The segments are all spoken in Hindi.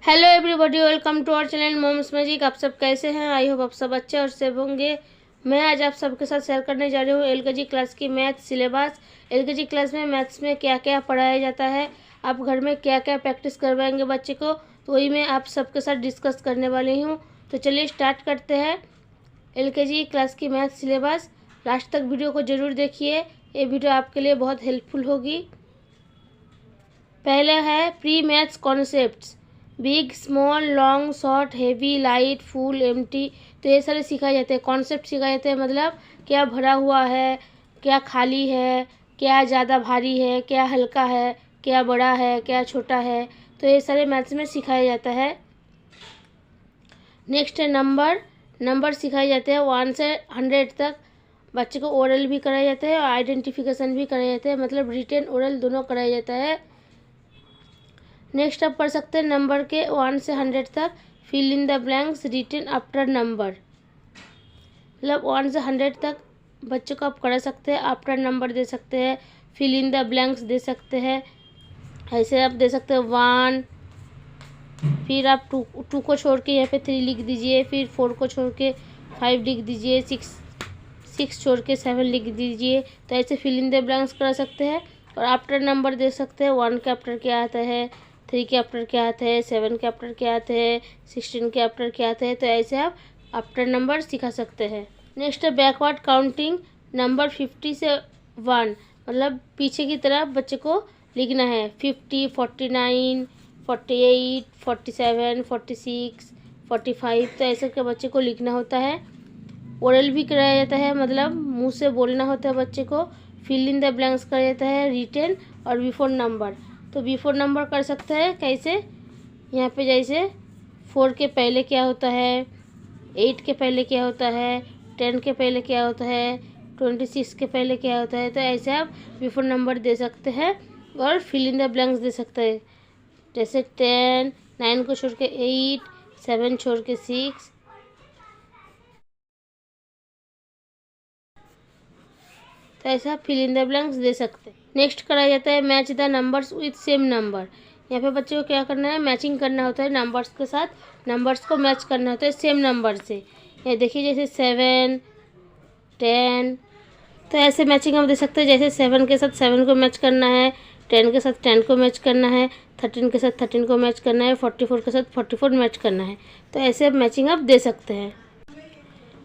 Hello everybody, welcome to our channel Mom's Magic. आप सब कैसे हैं? आई होप आप सब अच्छे और सेफ होंगे। मैं आज आप सबके साथ शेयर करने जा रही हूँ एलकेजी क्लास की मैथ सिलेबस। एलकेजी क्लास में मैथ्स में क्या क्या पढ़ाया जाता है, आप घर में क्या क्या प्रैक्टिस करवाएंगे बच्चे को, तो वही मैं आप सबके साथ डिस्कस करने वाली हूँ। तो चलिए स्टार्ट करते हैं एलकेजी क्लास की मैथ सिलेबस। लास्ट तक वीडियो को ज़रूर देखिए, ये वीडियो आपके लिए बहुत हेल्पफुल होगी। पहले है pre maths concepts, big small long short heavy light full empty. तो ये सारे सिखाए जाते हैं, कॉन्सेप्ट सिखाए जाते हैं। मतलब क्या भरा हुआ है, क्या खाली है, क्या ज़्यादा भारी है, क्या हल्का है, क्या बड़ा है, क्या छोटा है। तो ये सारे मैथ्स में सिखाया जाता है। नेक्स्ट है नंबर सिखाए जाते हैं 1 से 100 तक। बच्चे को ओरल भी कराया जाता है और आइडेंटिफिकेशन भी कराया जाता है, मतलब रिटेन ओरल दोनों कराया जाता है। नेक्स्ट आप पढ़ सकते हैं नंबर के 1 से 100 तक। Fill in the blanks written after number, मतलब 1 से 100 तक बच्चों को आप करा सकते हैं। आफ्टर नंबर दे सकते हैं, फिल इन द ब्लैंक्स दे सकते हैं। ऐसे आप दे सकते हैं 1, फिर आप टू को छोड़ के यहाँ पे 3 लिख दीजिए, फिर 4 को छोड़ के 5 लिख दीजिए, 6 छोड़ के 7 लिख दीजिए। तो ऐसे फिल इन द ब्लैंक्स करा सकते हैं। और आफ्टर नंबर दे सकते हैं, 1 के आफ्टर क्या आता है, 3 के आफ्टर क्या आता है, 7 के आफ्टर क्या आते हैं, 16 के आफ्टर क्या आते हैं। तो ऐसे आप आफ्टर नंबर सिखा सकते हैं। नेक्स्ट है बैकवर्ड काउंटिंग, नंबर 50 से 1, मतलब पीछे की तरफ बच्चे को लिखना है। 50, 49, 48, 47, 46, 45। तो ऐसे के बच्चे को लिखना होता है। ओरल भी कराया जाता है, मतलब मुंह से बोलना होता है बच्चे को। फिल इन द ब्लैंक्स कराया जाता है रिटेन और बिफोर नंबर। तो बिफोर नंबर कर सकते हैं कैसे, यहाँ पे जैसे 4 के पहले क्या होता है, 8 के पहले क्या होता है, 10 के पहले क्या होता है, 26 के पहले क्या होता है। तो ऐसे आप बिफोर नंबर दे सकते हैं और फिल इन द ब्लैंक्स दे सकते हैं। जैसे 10, 9 को छोड़ के 8, 7 छोड़ के 6। तो ऐसा फिल इन द ब्लैंक्स दे सकते हैं। नेक्स्ट कराया जाता है match the numbers with same number. यहाँ पे बच्चे को क्या करना है, मैचिंग करना होता है नंबर्स के साथ, नंबर्स को मैच करना होता है सेम नंबर से। ये देखिए जैसे 7, 10। तो ऐसे मैचिंग हम दे सकते हैं, जैसे 7 के साथ 7 को मैच करना है, 10 के साथ 10 को मैच करना है, 13 के साथ 13 को मैच करना है, 44 के साथ 44 मैच करना है। तो ऐसे मैचिंग आप दे सकते हैं।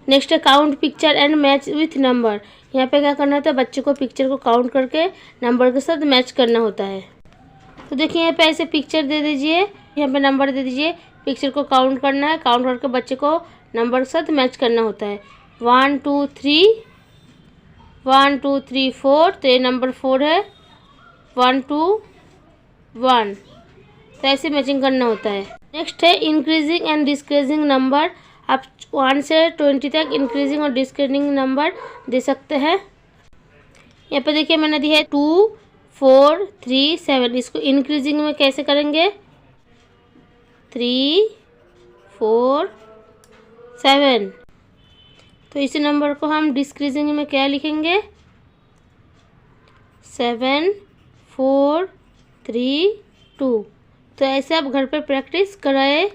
नेक्स्ट है count picture and match with number. यहाँ पे क्या करना होता है, बच्चे को पिक्चर को काउंट करके नंबर के साथ मैच करना होता है। तो देखिए यहाँ पे ऐसे पिक्चर दे दीजिए, यहाँ पे नंबर दे दीजिए, पिक्चर को काउंट करना है, काउंट करके बच्चे को नंबर के साथ मैच करना होता है। 1 2 3, 1 2 3 4। तो ये नंबर 4 है, 1 2 1। तो ऐसे मैचिंग करना होता है। नेक्स्ट है इंक्रीजिंग एंड डिक्रीजिंग नंबर। आप 1 से 20 तक इंक्रीजिंग और डिक्रीजिंग नंबर दे सकते हैं। यहाँ पे देखिए मैंने दी है 2 4 3 7। इसको इंक्रीजिंग में कैसे करेंगे, 3 4 7। तो इसी नंबर को हम डिक्रीजिंग में क्या लिखेंगे, 7 4 3 2। तो ऐसे आप घर पर प्रैक्टिस कराए।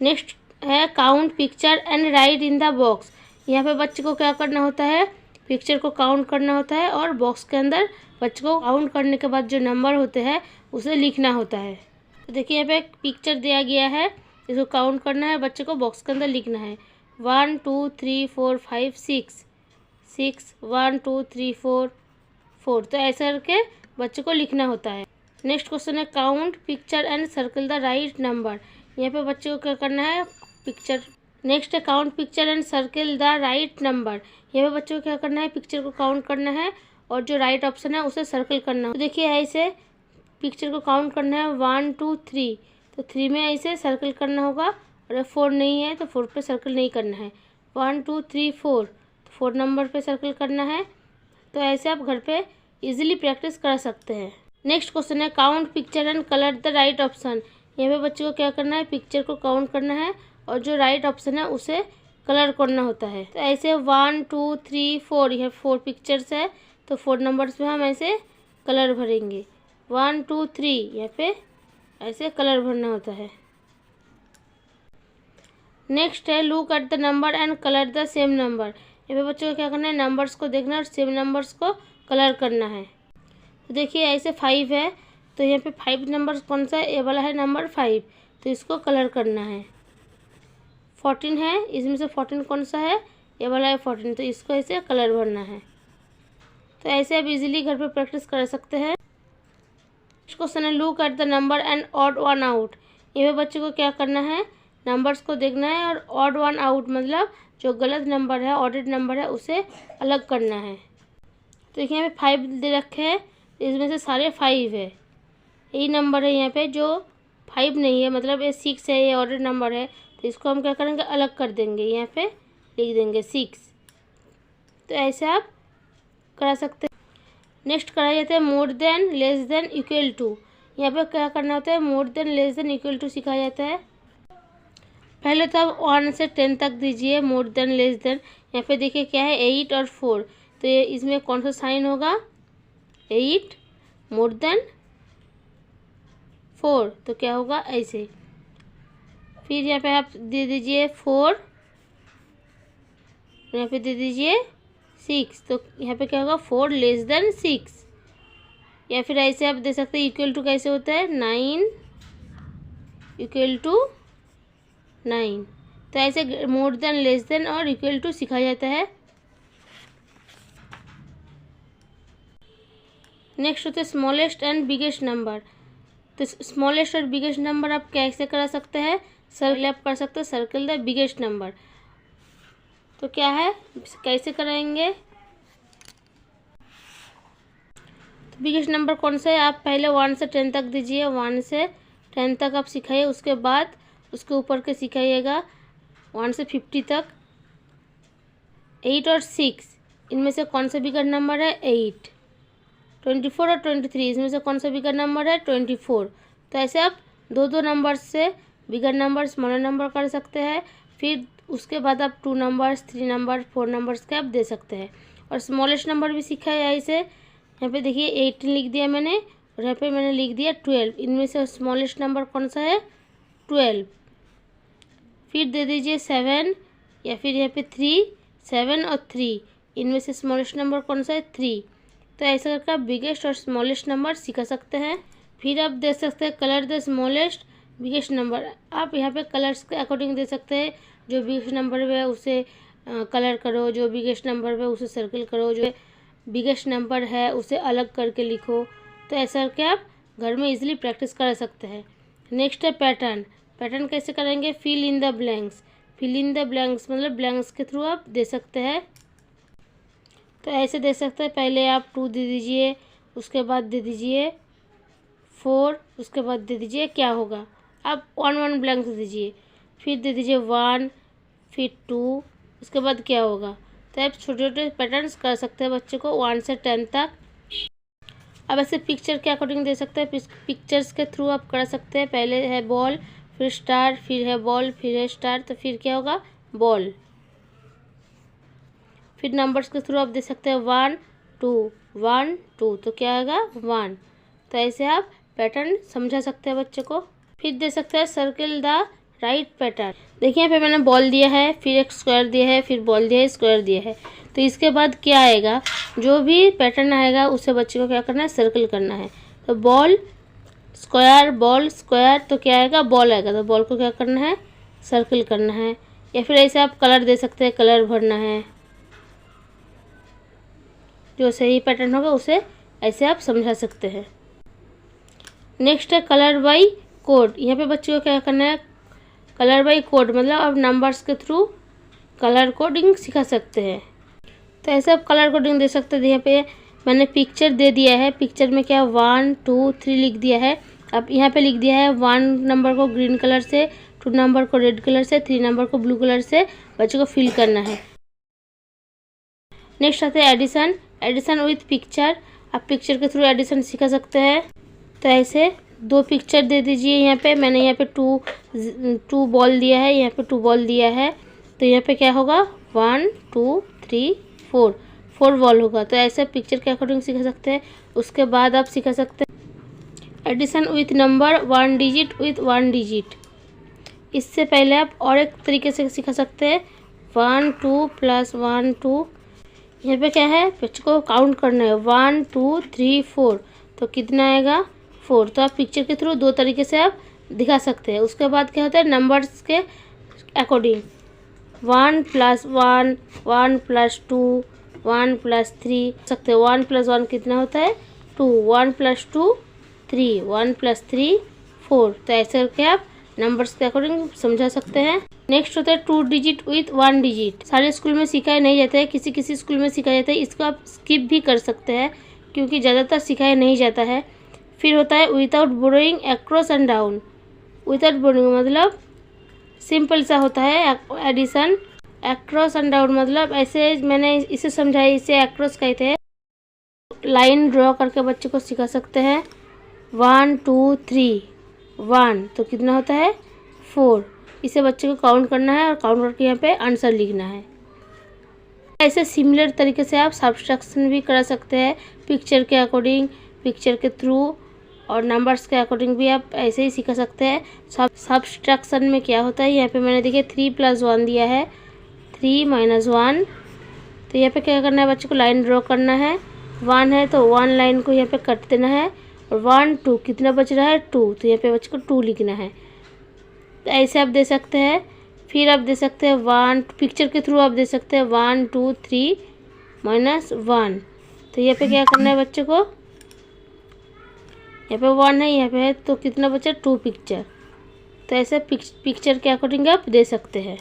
नेक्स्ट है count picture and right in the box. यहाँ पे बच्चे को क्या करना होता है, पिक्चर को काउंट करना होता है और बॉक्स के अंदर बच्चे को काउंट करने के बाद जो नंबर होते हैं उसे लिखना होता है। तो देखिए यहाँ पे एक पिक्चर दिया गया है, इसको काउंट करना है, बच्चे को बॉक्स के अंदर लिखना है। 1 2 3 4 5 6 6 1 2 3 4 4। तो ऐसा करके बच्चे को लिखना होता है। नेक्स्ट क्वेश्चन है count picture and circle the right number. यहाँ पे बच्चे को क्या करना है, पिक्चर। नेक्स्ट है count picture and circle the right number. यहाँ पे बच्चे को क्या करना है, पिक्चर को काउंट करना है और जो राइट ऑप्शन है उसे सर्कल करना है। तो देखिए ऐसे पिक्चर को काउंट करना है 1 2 3। तो 3 में ऐसे सर्कल करना होगा, और 4 नहीं है तो 4 पे सर्कल नहीं करना है। 1 2 3 4, तो 4 नंबर पे सर्कल करना है। तो ऐसे आप घर पे इजीली प्रैक्टिस कर सकते हैं। नेक्स्ट क्वेश्चन है count picture and colour the right option. यहाँ पे बच्चे को क्या करना है, पिक्चर को काउंट करना है और जो राइट ऑप्शन है उसे कलर करना होता है। तो ऐसे 1 2 3 4, यह 4 पिक्चर्स है तो 4 नंबर्स पे हम ऐसे कलर भरेंगे। 1 2 3, यहाँ पे ऐसे कलर भरना होता है। नेक्स्ट है look at the number and colour the same number. यहाँ पे बच्चों को क्या करना है, नंबर्स को देखना है और सेम नंबर्स को कलर करना है। तो देखिए ऐसे 5 है, तो यहाँ पे 5 नंबर कौन सा है, ये वाला है नंबर 5, तो इसको कलर करना है। 14 है, इसमें से 14 कौन सा है, ये वाला है 14, तो इसको ऐसे कलर भरना है। तो ऐसे आप इजीली घर पे प्रैक्टिस कर सकते हैं। नेक्स्ट क्वेश्चन है look at the number and odd one out. ये बच्चे को क्या करना है, नंबर्स को देखना है और ऑड वन आउट मतलब जो गलत नंबर है, ऑडेड नंबर है, उसे अलग करना है। तो देखिए यहाँ पे 5 दे रखे हैं, इसमें से सारे 5 है। यही नंबर है यहाँ पे जो 5 नहीं है, मतलब ये 6 है, ये ऑडेड नंबर है, तो इसको हम क्या करेंगे, अलग कर देंगे, यहाँ पे लिख देंगे 6। तो ऐसे आप करा सकते हैं। नेक्स्ट करा जाता है more than, less than, equal to. यहाँ पे क्या करना होता है, more than, less than, equal to सिखाया जाता है। पहले तो आप 1 से 10 तक दीजिए, मोर देन, लेस देन। यहाँ पे देखिए क्या है, 8 और 4, तो ये इसमें कौन सा साइन होगा, 8 मोर देन 4, तो क्या होगा ऐसे। फिर यहाँ पे आप दे दीजिए 4, यहाँ पे दे दीजिए 6, तो यहाँ पे क्या होगा, 4 लेस देन 6। या फिर ऐसे आप दे सकते हैं, इक्वल टू कैसे होता है, 9 इक्वल टू 9। तो ऐसे मोर देन, लेस देन और इक्वल टू सिखाया जाता है। नेक्स्ट होता है स्मॉलेस्ट एंड बिगेस्ट नंबर। तो स्मॉलेस्ट और बिगेस्ट नंबर आप कैसे कर सकते हैं, सर्कल आप कर सकते हैं, सर्कल द बिगेस्ट नंबर। तो क्या है, कैसे कराएंगे, तो बिगेस्ट नंबर कौन सा है, आप पहले 1 से 10 तक दीजिए, 1 से 10 तक आप सिखाइए, उसके बाद उसके ऊपर के सिखाइएगा 1 से 50 तक। 8 और 6 इनमें से कौन सा बिगेस्ट नंबर है, 8। 24 और 23 इसमें से कौन सा बिगेस्ट नंबर है, 24। तो ऐसे आप दो नंबर से बिगेस्ट नंबर, स्मॉलर नंबर कर सकते हैं। फिर उसके बाद आप 2 नंबर्स, 3 नंबर, 4 नंबर्स के आप दे सकते हैं। और स्मॉलेस्ट नंबर भी सीखा है ऐसे। यहाँ पे देखिए 18 लिख दिया मैंने, और यहाँ पे मैंने लिख दिया 12। इनमें से स्मॉलेस्ट नंबर कौन सा है, 12। फिर दे दीजिए 7, या फिर यहाँ पे 3, 7 और 3, इनमें से स्मॉलेस्ट नंबर कौन सा है, 3। तो ऐसा करके आप बिगेस्ट और स्मॉलेस्ट नंबर सीख सकते हैं। फिर आप दे सकते हैं colour the smallest biggest number. आप यहाँ पे कलर्स के अकॉर्डिंग दे सकते हैं, जो बिगेस्ट नंबर है उसे कलर करो, जो बिगेस्ट नंबर है उसे सर्कल करो, जो बिगेस्ट नंबर है उसे अलग करके लिखो। तो ऐसा करके आप घर में इजीली प्रैक्टिस कर सकते हैं। नेक्स्ट है पैटर्न। पैटर्न कैसे करेंगे, fill in the blanks. Fill in the blanks मतलब ब्लैंक्स के थ्रू आप दे सकते हैं। तो ऐसे दे सकते हैं, पहले आप 2 दे दीजिए, उसके बाद दे दीजिए 4, उसके बाद दे दीजिए क्या होगा, आप 1 ब्लैंक दीजिए, फिर दे दीजिए 1, फिर 2, उसके बाद क्या होगा। तो आप छोटे छोटे पैटर्न्स कर सकते हैं बच्चे को 1 से 10 तक। अब ऐसे पिक्चर के अकॉर्डिंग दे सकते हैं, पिक्चर्स के थ्रू आप कर सकते हैं। पहले है बॉल, फिर स्टार, फिर है बॉल, फिर है स्टार, तो फिर क्या होगा, बॉल। फिर नंबर्स के थ्रू आप दे सकते हैं 1 2 1 2, तो क्या आएगा 1। तो ऐसे आप पैटर्न समझा सकते हैं बच्चे को। फिर दे सकते हैं सर्किल द राइट पैटर्न। देखिए यहाँ पे मैंने बॉल दिया है, फिर एक स्क्वायर दिया है, फिर बॉल दिया है, स्क्वायर दिया है। तो इसके बाद क्या आएगा, जो भी पैटर्न आएगा उसे बच्चे को क्या करना है, सर्कल करना है। तो बॉल स्क्वायर, तो क्या आएगा, बॉल आएगा। तो बॉल को क्या करना है, सर्कल करना है। या फिर ऐसे आप कलर दे सकते हैं, कलर भरना है, जो सही पैटर्न होगा उसे ऐसे आप समझा सकते हैं। नेक्स्ट है कलर बाई कोड। यहाँ पे बच्चों को क्या करना है, कलर बाई कोड मतलब आप नंबर्स के थ्रू कलर कोडिंग सिखा सकते हैं। तो ऐसे आप कलर कोडिंग दे सकते हैं। यहाँ पे मैंने पिक्चर दे दिया है, पिक्चर में क्या 1 2 3 लिख दिया है। अब यहाँ पे लिख दिया है 1 नंबर को ग्रीन कलर से, 2 नंबर को रेड कलर से, 3 नंबर को ब्लू कलर से बच्चों को फिल करना है। नेक्स्ट आता है एडिशन। एडिशन विथ पिक्चर, आप पिक्चर के थ्रू एडिशन सिखा सकते हैं। तो ऐसे 2 पिक्चर दे दीजिए। यहाँ पे मैंने यहाँ पे 2 बॉल दिया है, यहाँ पे 2 बॉल दिया है। तो यहाँ पे क्या होगा 1 2 3 4 बॉल होगा। तो ऐसे पिक्चर के अकॉर्डिंग सिखा सकते हैं। उसके बाद आप सिखा सकते हैं addition with number 1 digit with 1 digit. इससे पहले आप और एक तरीके से सिखा सकते हैं 1 2 + 1 2। यहाँ पे क्या है, बच्चों को काउंट करना है 1 2 3 4, तो कितना आएगा 4। तो आप पिक्चर के थ्रू दो तरीके से आप दिखा सकते हैं। उसके बाद क्या होता है, नंबर्स के अकॉर्डिंग 1 + 1 1 + 2 1 + 3 सकते हैं। 1 + 1 कितना होता है 2, 1 + 2 3, 1 + 3 4। तो ऐसे करके आप नंबर्स के अकॉर्डिंग समझा सकते हैं। नेक्स्ट होता है 2 डिजिट विथ 1 डिजिट। सारे स्कूल में सिखाया नहीं जाता है, किसी किसी स्कूल में सिखाया जाता है। इसको आप स्किप भी कर सकते हैं क्योंकि ज़्यादातर सिखाया नहीं जाता है। फिर होता है without borrowing across and down. Without borrowing मतलब सिंपल सा होता है एडिशन। अक्रॉस एंड डाउन मतलब ऐसे मैंने इसे समझाया, इसे अक्रॉस कहते हैं। लाइन ड्रॉ करके बच्चे को सिखा सकते हैं 1 2 3 1, तो कितना होता है 4। इसे बच्चे को काउंट करना है और काउंट करके यहाँ पे आंसर लिखना है। ऐसे सिमिलर तरीके से आप सब्ट्रैक्शन भी करा सकते हैं, पिक्चर के अकॉर्डिंग, पिक्चर के थ्रू, और नंबर्स के अकॉर्डिंग भी आप ऐसे ही सिखा सकते हैं। सब्ट्रैक्शन में क्या होता है, यहाँ पे मैंने देखिए 3 + 1 दिया है, 3 - 1। तो यहाँ पे क्या करना है, बच्चे को लाइन ड्रॉ करना है। 1 है तो 1 लाइन को यहाँ पे कट देना है, और 1 2 कितना बच रहा है 2, तो यहाँ पे बच्चे को 2 लिखना है। तो ऐसे आप दे सकते हैं। फिर आप दे सकते हैं 1, पिक्चर के थ्रू आप दे सकते हैं 1 2 3 - 1। तो यहाँ पे क्या करना है बच्चे को, यहाँ पे 1 है, यहाँ पे है, तो कितना बचा 2 पिक्चर। तो ऐसे पिक्चर के अकॉर्डिंग आप दे सकते हैं।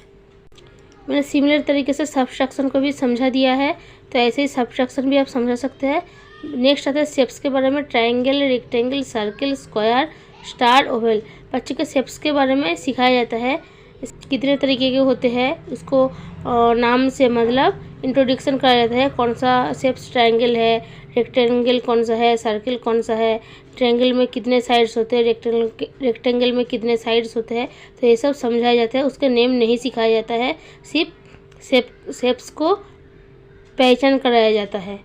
मैंने सिमिलर तरीके से सब्ट्रैक्शन को भी समझा दिया है, तो ऐसे ही सब्ट्रैक्शन भी आप समझा सकते हैं। नेक्स्ट आता है शेप्स के बारे में, triangle, rectangle, circle, square, star, Oval. बच्चे के शेप्स के बारे में सिखाया जाता है, कितने तरीके के होते हैं उसको नाम से मतलब इंट्रोडक्शन कराया जाता है। कौन सा शेप्स ट्रायंगल है, रेक्टेंगल कौन सा है, सर्कल कौन सा है, ट्रायंगल में कितने साइड्स होते हैं, रेक्टेंगल में कितने साइड्स होते हैं, तो ये सब समझाया जाता है। उसका नेम नहीं सिखाया जाता है, सिर्फ शेप्स को पहचान कराया जाता है।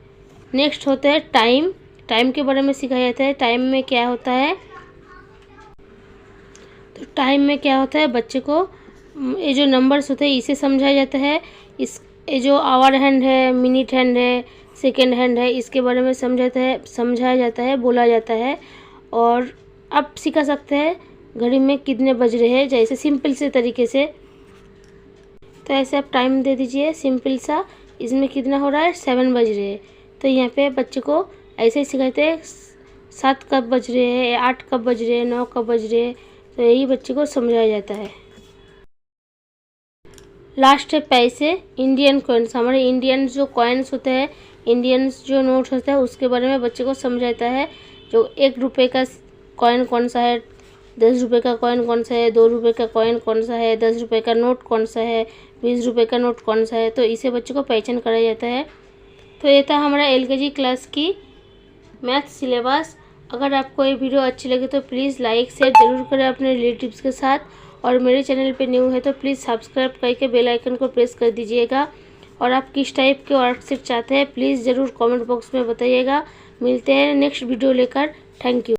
नेक्स्ट होता है टाइम। टाइम के बारे में सिखाया जाता है। टाइम में क्या होता है, तो टाइम में क्या होता है, बच्चे को ये जो नंबर्स होते हैं इसे समझाया जाता है। ये जो आवर हैंड है, मिनट हैंड है, सेकेंड हैंड है, इसके बारे में समझाया जाता है, बोला जाता है। और आप सिखा सकते हैं घड़ी में कितने बज रहे हैं, जैसे सिंपल से तरीके से। तो ऐसे आप टाइम दे दीजिए सिंपल सा, इसमें कितना हो रहा है 7 बज रहे हैं। तो यहाँ पे बच्चे को ऐसे ही सिखाते हैं 7 कब बज रहे हैं, 8 कब बज रहे हैं, 9 कब बज रहे हैं, तो यही बच्चे को समझाया जाता है। लास्ट है पैसे, इंडियन कॉइन्स। हमारे इंडियन जो कॉइन्स होते हैं, इंडियंस जो नोट्स होता है, उसके बारे में बच्चे को समझाता है। जो 1 रुपये का कॉइन कौन सा है, 10 रुपये का कॉइन कौन सा है, 2 रुपये का कॉइन कौन सा है, 10 रुपये का नोट कौन सा है, 20 रुपये का नोट कौन सा है, तो इसे बच्चे को पहचान कराया जाता है। तो ये था हमारा LKG क्लास की मैथ सिलेबस। अगर आपको ये वीडियो अच्छी लगे तो प्लीज़ लाइक शेयर ज़रूर करें अपने रिलेटिव्स के साथ, और मेरे चैनल पे न्यू है तो प्लीज़ सब्सक्राइब करके बेल आइकन को प्रेस कर दीजिएगा। और आप किस टाइप के वर्कशीट चाहते हैं प्लीज़ ज़रूर कमेंट बॉक्स में बताइएगा। मिलते हैं नेक्स्ट वीडियो लेकर। Thank you.